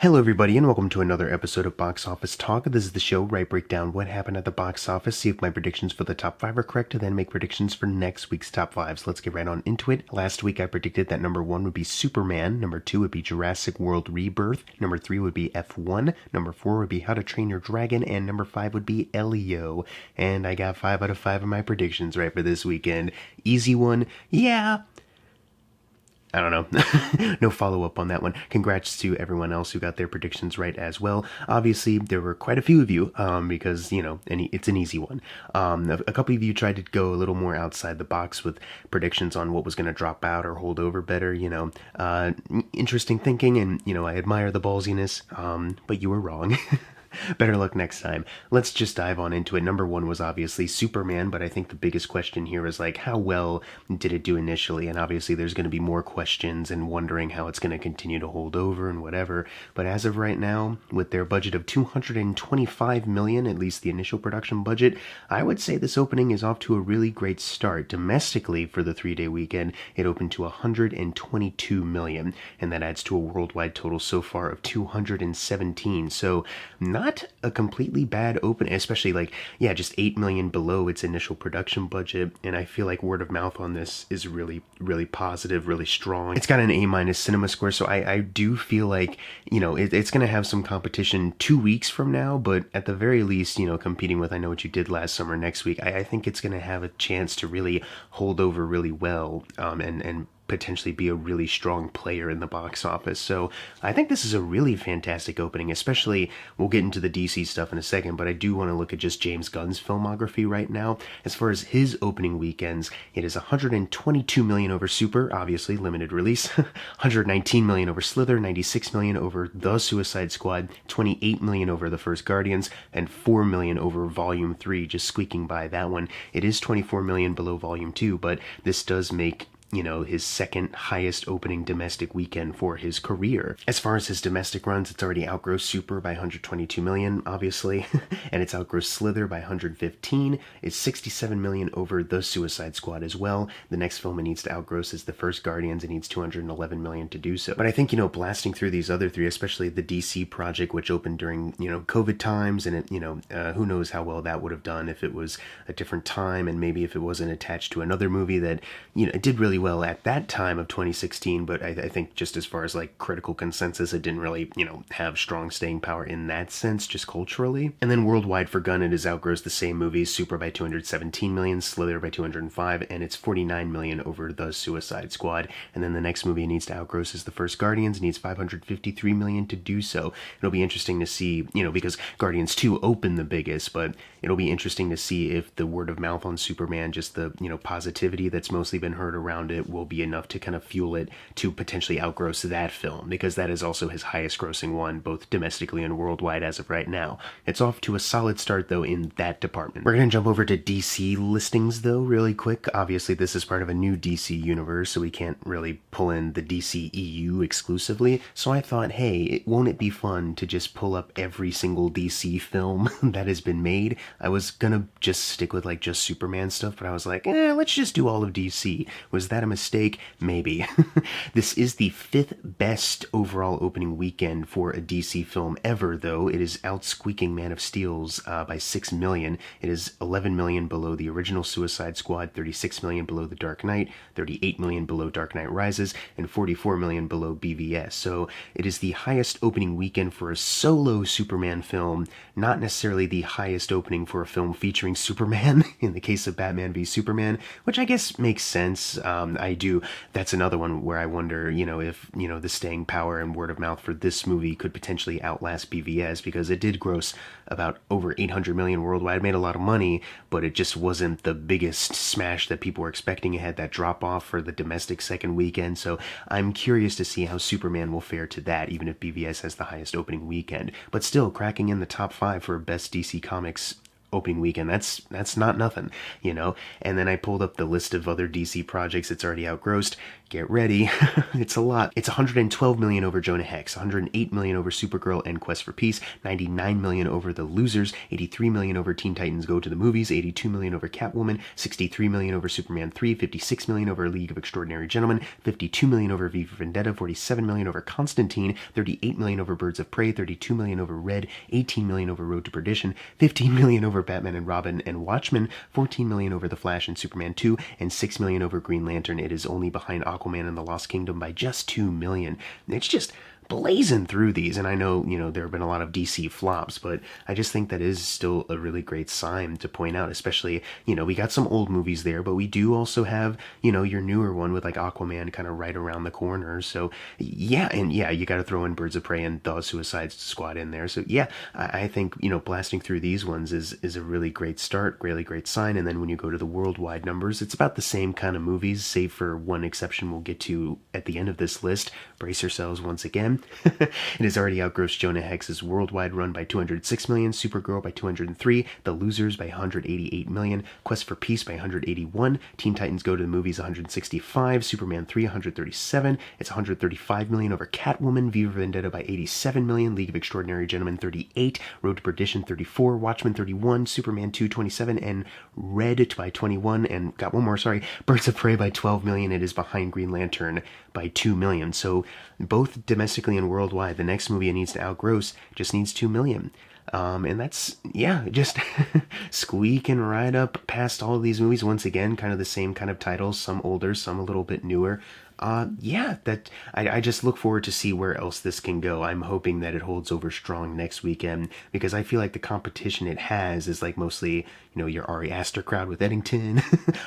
Hello everybody and welcome to another episode of Box Office Talk. This is the show where I break down what happened at the box office, see if my predictions for the top 5 are correct, and then make predictions for next week's top 5. So let's get right on into it. Last week I predicted that number 1 would be Superman, number 2 would be Jurassic World Rebirth, number 3 would be F1, number 4 would be How to Train Your Dragon, and number 5 would be Elio. And I got 5 out of 5 of my predictions right for this weekend. Easy one, yeah. I don't know. No follow-up on that one. Congrats to everyone else who got their predictions right as well. Obviously, there were quite a few of you, because, it's an easy one. A couple of you tried to go a little more outside the box with predictions on what was going to drop out or hold over better, interesting thinking, and, I admire the ballsiness, but you were wrong. Better luck next time. Let's just dive on into it. Number 1 was obviously Superman, but I think the biggest question here is how well did it do initially? And obviously there's going to be more questions and wondering how it's going to continue to hold over and whatever. But as of right now, with their budget of $225 million, at least the initial production budget, I would say this opening is off to a really great start. Domestically, for the 3-day weekend, it opened to $122 million, and that adds to a worldwide total so far of $217. So not a completely bad open, especially just $8 million below its initial production budget, and I feel like word of mouth on this is really, really positive, really strong. It's got an A- cinema score, so I do feel like, it's going to have some competition 2 weeks from now, but at the very least, competing with I Know What You Did Last Summer next week, I think it's going to have a chance to really hold over really well, and potentially be a really strong player in the box office. So I think this is a really fantastic opening, especially, we'll get into the DC stuff in a second, but I do want to look at just James Gunn's filmography right now. As far as his opening weekends, it is $122 million over Super, obviously limited release, $119 million over Slither, $96 million over The Suicide Squad, $28 million over The First Guardians, and $4 million over Volume 3, just squeaking by that one. It is $24 million below Volume 2, but this does make his second highest opening domestic weekend for his career. As far as his domestic runs, it's already outgrossed Super by $122 million, obviously, and it's outgrossed Slither by $115. It's $67 million over The Suicide Squad as well. The next film it needs to outgross is The First Guardians. It needs $211 million to do so. But I think, blasting through these other three, especially the DC project, which opened during, COVID times, and it, who knows how well that would have done if it was a different time, and maybe if it wasn't attached to another movie that, it did really well at that time of 2016, but I think just as far as critical consensus, it didn't really, have strong staying power in that sense, just culturally. And then worldwide for Gunn, it has outgrossed the same movies, Super by $217 million, Slither by $205, and it's $49 million over The Suicide Squad. And then the next movie it needs to outgross is The First Guardians. It needs $553 million to do so. It'll be interesting to see, because Guardians 2 opened the biggest, but it'll be interesting to see if the word of mouth on Superman, just the, positivity that's mostly been heard around it, will be enough to kind of fuel it to potentially outgross that film, because that is also his highest grossing one, both domestically and worldwide as of right now. It's off to a solid start, though, in that department. We're going to jump over to DC listings, though, really quick. Obviously, this is part of a new DC universe, so we can't really pull in the DC EU exclusively, so I thought, hey, won't it be fun to just pull up every single DC film that has been made? I was gonna just stick with just Superman stuff, but I was like, let's just do all of DC. Was that a mistake? Maybe. This is the 5th best overall opening weekend for a DC film ever, though. It is outsqueaking Man of Steel's by $6 million. It is $11 million below the original Suicide Squad, $36 million below The Dark Knight, $38 million below Dark Knight Rises, and $44 million below BVS. So it is the highest opening weekend for a solo Superman film, not necessarily the highest opening for a film featuring Superman, in the case of Batman v Superman, which I guess makes sense. That's another one where I wonder, if, the staying power and word of mouth for this movie could potentially outlast BVS, because it did gross about over $800 million worldwide. It made a lot of money, but it just wasn't the biggest smash that people were expecting. It had that drop off for the domestic second weekend, so I'm curious to see how Superman will fare to that, even if BVS has the highest opening weekend. But still, cracking in the top 5 for best DC Comics opening weekend. That's not nothing, you know. And then I pulled up the list of other DC projects it's already outgrossed. Get ready. It's a lot. It's 112 million over Jonah Hex, 108 million over Supergirl and Quest for Peace, 99 million over The Losers, 83 million over Teen Titans Go to the Movies, 82 million over Catwoman, 63 million over Superman 3, 56 million over League of Extraordinary Gentlemen, 52 million over V for Vendetta, 47 million over Constantine, 38 million over Birds of Prey, 32 million over Red, 18 million over Road to Perdition, 15 million over Batman and Robin and Watchmen, 14 million over The Flash and Superman 2, and 6 million over Green Lantern. It is only behind Aquaman and the Lost Kingdom by just 2 million. It's just blazing through these, and I know, there have been a lot of DC flops, but I just think that is still a really great sign to point out, especially, we got some old movies there, but we do also have, your newer one with like Aquaman kind of right around the corner, so yeah, you got to throw in Birds of Prey and The Suicide Squad in there, so yeah, I think, blasting through these ones is a really great start, really great sign, and then when you go to the worldwide numbers, it's about the same kind of movies, save for one exception we'll get to at the end of this list. Brace yourselves once again. It has already outgrossed Jonah Hex's worldwide run by 206 million, Supergirl by 203, The Losers by 188 million, Quest for Peace by 181, Teen Titans Go to the Movies 165, Superman 3 137, it's 135 million over Catwoman, V for Vendetta by 87 million, League of Extraordinary Gentlemen 38, Road to Perdition 34, Watchmen 31, Superman 2 27, and Red by 21, and got one more, sorry, Birds of Prey by 12 million. It is behind Green Lantern by 2 million. So both domestically and worldwide, the next movie it needs to outgross just needs 2 million. And that's, just squeaking right up past all of these movies. Once again, kind of the same kind of titles, some older, some a little bit newer. That I just look forward to see where else this can go. I'm hoping that it holds over strong next weekend, because I feel like the competition it has is like mostly, your Ari Aster crowd with Eddington,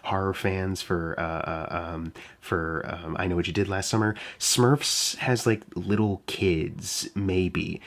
horror fans for I Know What You Did Last Summer. Smurfs has like little kids, maybe.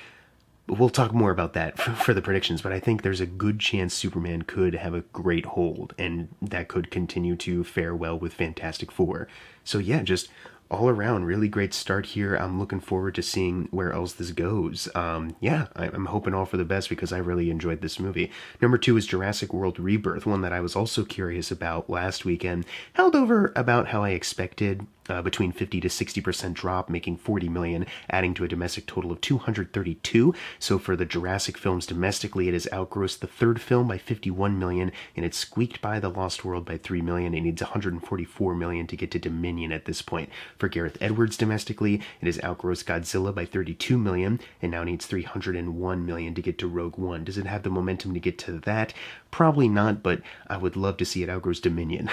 We'll talk more about that for the predictions, but I think there's a good chance Superman could have a great hold, and that could continue to fare well with Fantastic Four. So yeah, just all around, really great start here. I'm looking forward to seeing where else this goes. I'm hoping all for the best, because I really enjoyed this movie. Number 2 is Jurassic World Rebirth, one that I was also curious about last weekend. Held over about how I expected. Between 50 to 60% drop, making 40 million, adding to a domestic total of 232. So for the Jurassic films domestically, it has outgrossed the third film by 51 million, and it squeaked by The Lost World by 3 million. It needs 144 million to get to Dominion at this point. For Gareth Edwards domestically, it has outgrossed Godzilla by 32 million, and now needs 301 million to get to Rogue One. Does it have the momentum to get to that? Probably not, but I would love to see it outgross Dominion.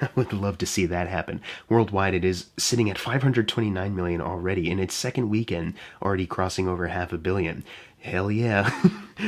I would love to see that happen. Worldwide, it is sitting at 529 million already, in its second weekend, already crossing over $500 million. Hell yeah.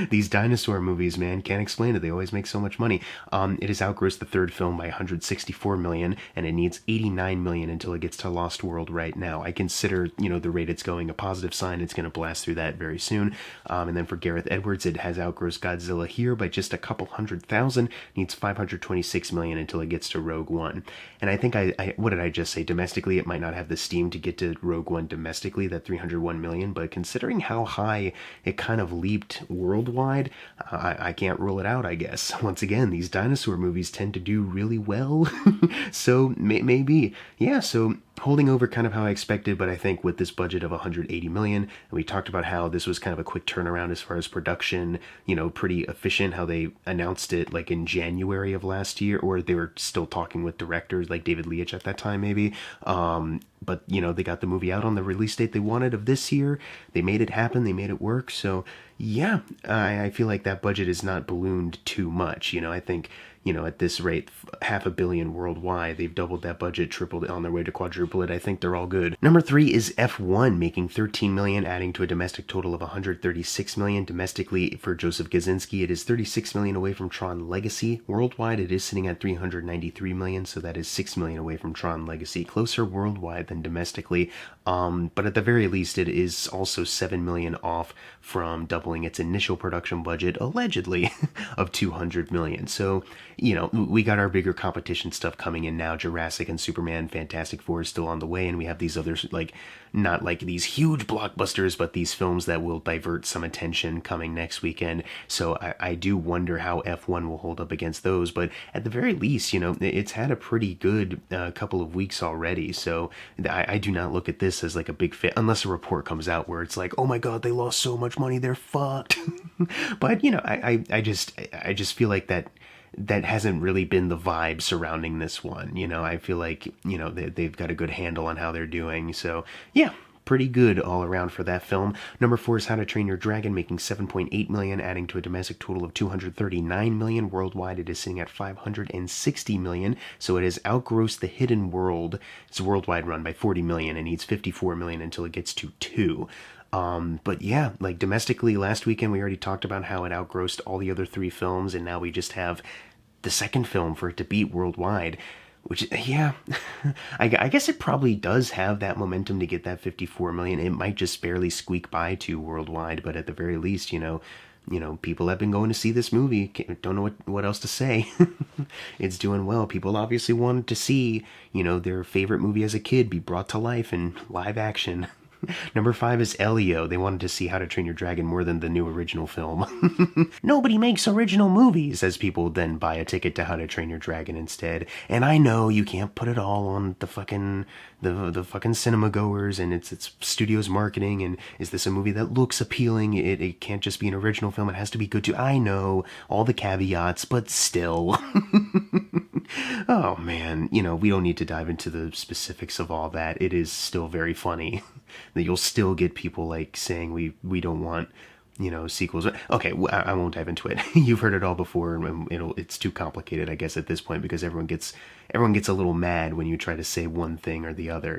These dinosaur movies, man, can't explain it. They always make so much money. It has outgrossed the third film by 164 million, and it needs 89 million until it gets to Lost World right now. I consider, the rate it's going a positive sign. It's going to blast through that very soon. And then for Gareth Edwards, it has outgrossed Godzilla here by just a couple 100,000, needs 526 million until it gets to Rogue One. And I think what did I just say? Domestically, it might not have the steam to get to Rogue One domestically, that 301 million, but considering how high it kind of leaped worldwide, I can't rule it out, I guess. Once again, these dinosaur movies tend to do really well, so maybe. Yeah, so holding over kind of how I expected, but I think with this budget of 180 million, and we talked about how this was kind of a quick turnaround as far as production, pretty efficient, how they announced it like in January of last year, or they were still talking with directors like David Leitch at that time maybe, but they got the movie out on the release date they wanted of this year. They made it happen, they made it work, so yeah, I feel like that budget is not ballooned too much. I think, at this rate, $500 million worldwide, they've doubled that budget, tripled it, on their way to quadruple it. I think they're all good. Number 3 is F1, making 13 million, adding to a domestic total of 136 million. Domestically, for Joseph Kaczynski, it is 36 million away from Tron Legacy. Worldwide, it is sitting at 393 million, so that is 6 million away from Tron Legacy. Closer worldwide than domestically, but at the very least, it is also 7 million off from doubling its initial production budget, allegedly, of 200 million. So we got our bigger competition stuff coming in now. Jurassic and Superman, Fantastic Four is still on the way, and we have these others, like, not like these huge blockbusters, but these films that will divert some attention coming next weekend. So I do wonder how F1 will hold up against those, but at the very least, it's had a pretty good couple of weeks already. So I do not look at this as like a big fit, unless a report comes out where it's like, oh my god, they lost so much money, they're fucked. But I just feel like that hasn't really been the vibe surrounding this one. I feel like, they've got a good handle on how they're doing. So, yeah, pretty good all around for that film. Number 4 is How to Train Your Dragon, making $7.8 million, adding to a domestic total of $239 million. Worldwide, it is sitting at $560 million, so it has outgrossed The Hidden World, its worldwide run, by $40 million, and needs $54 million until it gets to 2. But yeah, like domestically last weekend, we already talked about how it outgrossed all the other 3 films, and now we just have the second film for it to beat worldwide, which, yeah, I guess it probably does have that momentum to get that $54 million. It might just barely squeak by to worldwide, but at the very least, people have been going to see this movie. Don't know what else to say. It's doing well. People obviously wanted to see, their favorite movie as a kid be brought to life in live action. Number 5 is Elio. They wanted to see How to Train Your Dragon more than the new original film. Nobody makes original movies, as people then buy a ticket to How to Train Your Dragon instead. And I know you can't put it all on the fucking cinema goers, and it's studios marketing, and is this a movie that looks appealing? It can't just be an original film, it has to be good too. I know, all the caveats, but still. Oh man, we don't need to dive into the specifics of all that. It is still very funny that you'll still get people like saying we don't want sequels. Okay, I won't dive into it. You've heard it all before, and it's too complicated, I guess, at this point, because everyone gets a little mad when you try to say one thing or the other,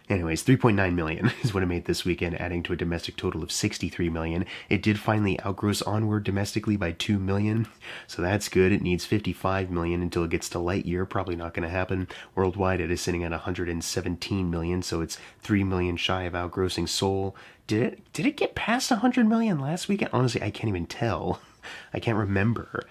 Anyways, $3.9 million is what it made this weekend, adding to a domestic total of $63 million. It did finally outgross Onward domestically by $2 million, so that's good. It needs $55 million until it gets to Lightyear. Probably not going to happen. Worldwide, it is sitting at $117 million, so it's $3 million shy of outgrossing Soul. Did it get past 100 million last weekend? Honestly, I can't even tell. I can't remember.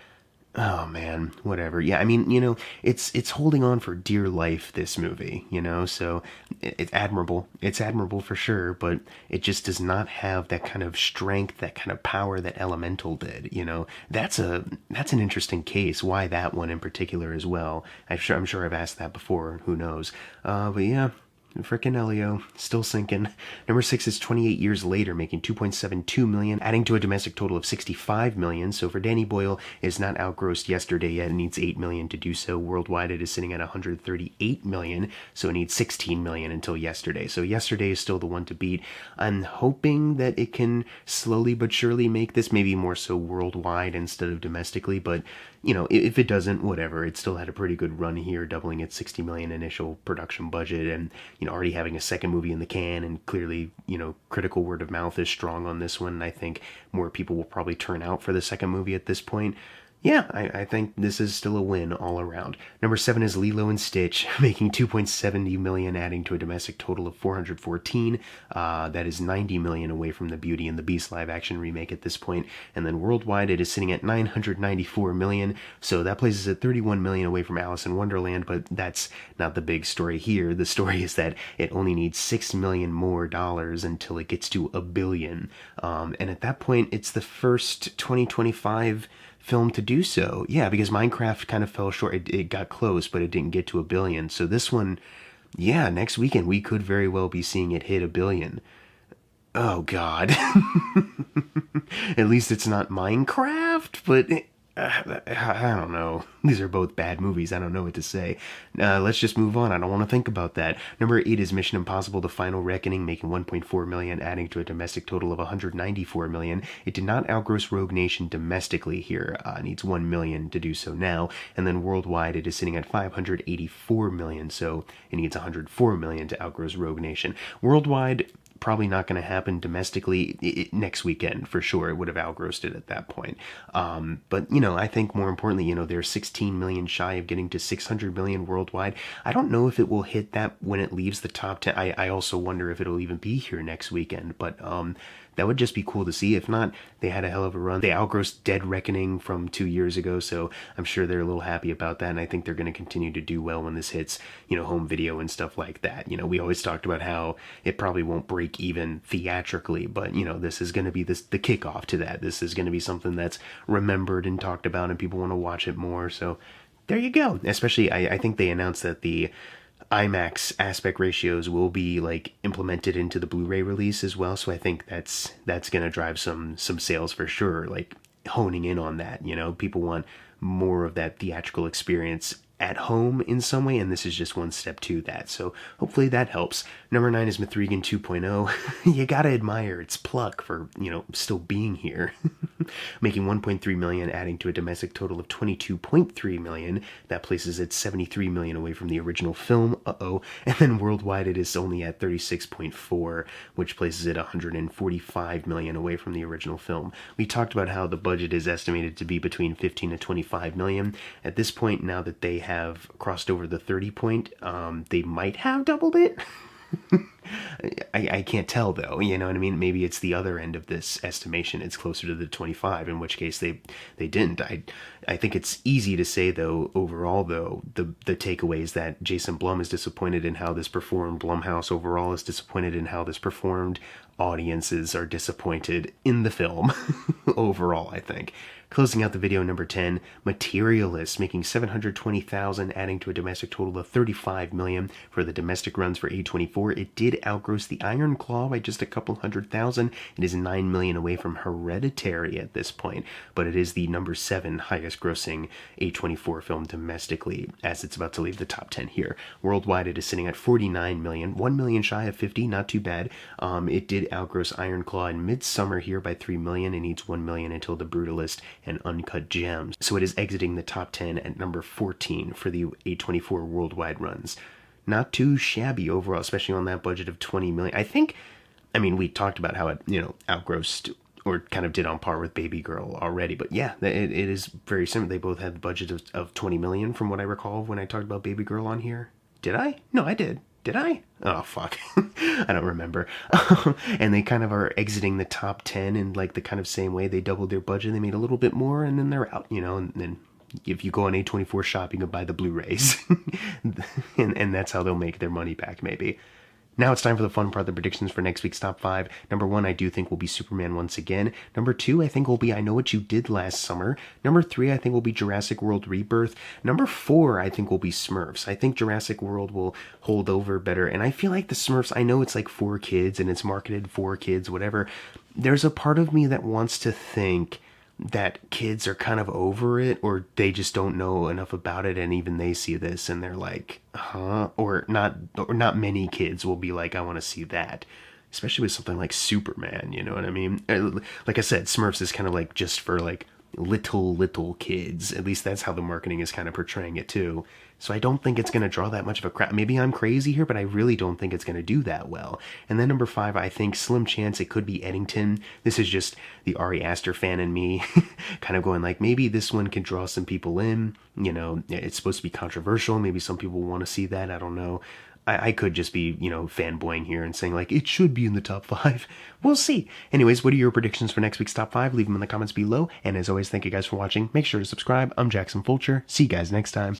Oh man, whatever. Yeah, I mean, it's holding on for dear life, this movie, so it's admirable. It's admirable for sure, but it just does not have that kind of strength, that kind of power that Elemental did, That's an interesting case, why that one in particular as well. I'm sure I've asked that before, who knows. But yeah. Frickin' Elio, still sinking. Number 6 is 28 Years Later, making $2.72 million, adding to a domestic total of $65 million. So for Danny Boyle, it's not outgrossed yesterday yet. It needs $8 million to do so. Worldwide, it is sitting at $138 million, so it needs $16 million until yesterday. So yesterday is still the one to beat. I'm hoping that it can slowly but surely make this, maybe more so worldwide instead of domestically, but if it doesn't, whatever. It still had a pretty good run here, doubling its $60 million initial production budget, and already having a second movie in the can, and clearly, critical word of mouth is strong on this one, and I think more people will probably turn out for the second movie at this point. Yeah, I think this is still a win all around. Number 7 is Lilo and Stitch, making $2.70 million, adding to a domestic total of $414. That is $90 million away from the Beauty and the Beast live-action remake at this point. And then worldwide, it is sitting at $994 million, so that places it $31 million away from Alice in Wonderland, but that's not the big story here. The story is that it only needs $6 million more dollars until it gets to $1 billion. And at that point, it's the first 2025 film to do so. Yeah, because Minecraft kind of fell short. It got close, but it didn't get to $1 billion. So this one, yeah, next weekend we could very well be seeing it hit $1 billion. Oh God. At least it's not Minecraft, but I don't know. These are both bad movies. I don't know what to say. Let's just move on. I don't want to think about that. Number 8 is Mission Impossible: The Final Reckoning, making $1.4 million, adding to a domestic total of $194 million. It did not outgross Rogue Nation domestically here. It needs $1 million to do so now. And then worldwide, it is sitting at $584 million, so it needs $104 million to outgross Rogue Nation. Worldwide, probably not going to happen. Domestically, next weekend for sure. It would have outgrossed it at that point. But I think more importantly, they're 16 million shy of getting to 600 million worldwide. I don't know if it will hit that when it leaves the top 10. I also wonder if it'll even be here next weekend. But that would just be cool to see. If not, they had a hell of a run. They outgrossed Dead Reckoning from 2 years ago, so I'm sure they're a little happy about that, and I think they're going to continue to do well when this hits, home video and stuff like that. We always talked about how it probably won't break even theatrically, but, this is going to be the kickoff to that. This is going to be something that's remembered and talked about, and people want to watch it more, so there you go. Especially, I think they announced that the IMAX aspect ratios will be implemented into the Blu-ray release as well, so I think that's gonna drive some sales for sure, honing in on that. People want more of that theatrical experience at home in some way, and this is just one step to that, so hopefully that helps. Number 9 is Mithrigan 2.0. You gotta admire its pluck for, still being here. Making 1.3 million, adding to a domestic total of 22.3 million. That places it 73 million away from the original film. And then worldwide it is only at 36.4, which places it 145 million away from the original film. We talked about how the budget is estimated to be between 15 to 25 million. At this point, now that they have crossed over the 30 point, they might have doubled it. I can't tell though, you know what I mean? Maybe it's the other end of this estimation. It's closer to the 25, in which case they didn't. I think it's easy to say though, overall though, the takeaway is that Jason Blum is disappointed in how this performed. Blumhouse overall is disappointed in how this performed. Audiences are disappointed in the film overall, I think. Closing out the video, number 10, Materialist, making 720,000, adding to a domestic total of 35 million for the domestic runs for A24. It did outgross The Iron Claw by just a couple 100,000. It is 9 million away from Hereditary at this point, but it is the number 7 highest grossing A24 film domestically, as it's about to leave the top 10 here. Worldwide, it is sitting at 49 million, 1 million shy of 50, not too bad. It did outgross Iron Claw and Midsummer here by 3 million. It needs 1 million until The Brutalist and Uncut Gems. So it is exiting the top 10 at number 14 for the A24 worldwide runs. Not too shabby overall, especially on that budget of 20 million. We talked about how it, outgrossed or kind of did on par with Baby Girl already, but yeah, it is very similar. They both had the budget of 20 million from what I recall when I talked about Baby Girl on here. Did I? No, I did. Did I? Oh, fuck. I don't remember. And they kind of are exiting the top 10 in the kind of same way. They doubled their budget, they made a little bit more, and then they're out, and then if you go on A24 shop, you can buy the Blu-rays. and that's how they'll make their money back, maybe. Now it's time for the fun part, the predictions for next week's top 5. Number 1, I do think will be Superman once again. Number 2, I think will be I Know What You Did Last Summer. Number 3, I think will be Jurassic World Rebirth. Number 4, I think will be Smurfs. I think Jurassic World will hold over better. And I feel like the Smurfs, I know it's for kids and it's marketed for kids, whatever. There's a part of me that wants to think that kids are kind of over it, or they just don't know enough about it, and even they see this and they're like, huh? Or not many kids will be like, I want to see that, especially with something like Superman, you know what I mean? Like I said, Smurfs is kind of just for little kids. At least that's how the marketing is kind of portraying it too. So I don't think it's going to draw that much of a crowd. Maybe I'm crazy here, but I really don't think it's going to do that well. And then number 5, I think slim chance it could be Eddington. This is just the Ari Aster fan in me kind of going maybe this one can draw some people in. It's supposed to be controversial. Maybe some people want to see that. I don't know. I could just be, fanboying here and saying it should be in the top 5. We'll see. Anyways, what are your predictions for next week's top 5? Leave them in the comments below. And as always, thank you guys for watching. Make sure to subscribe. I'm Jackson Fulcher. See you guys next time.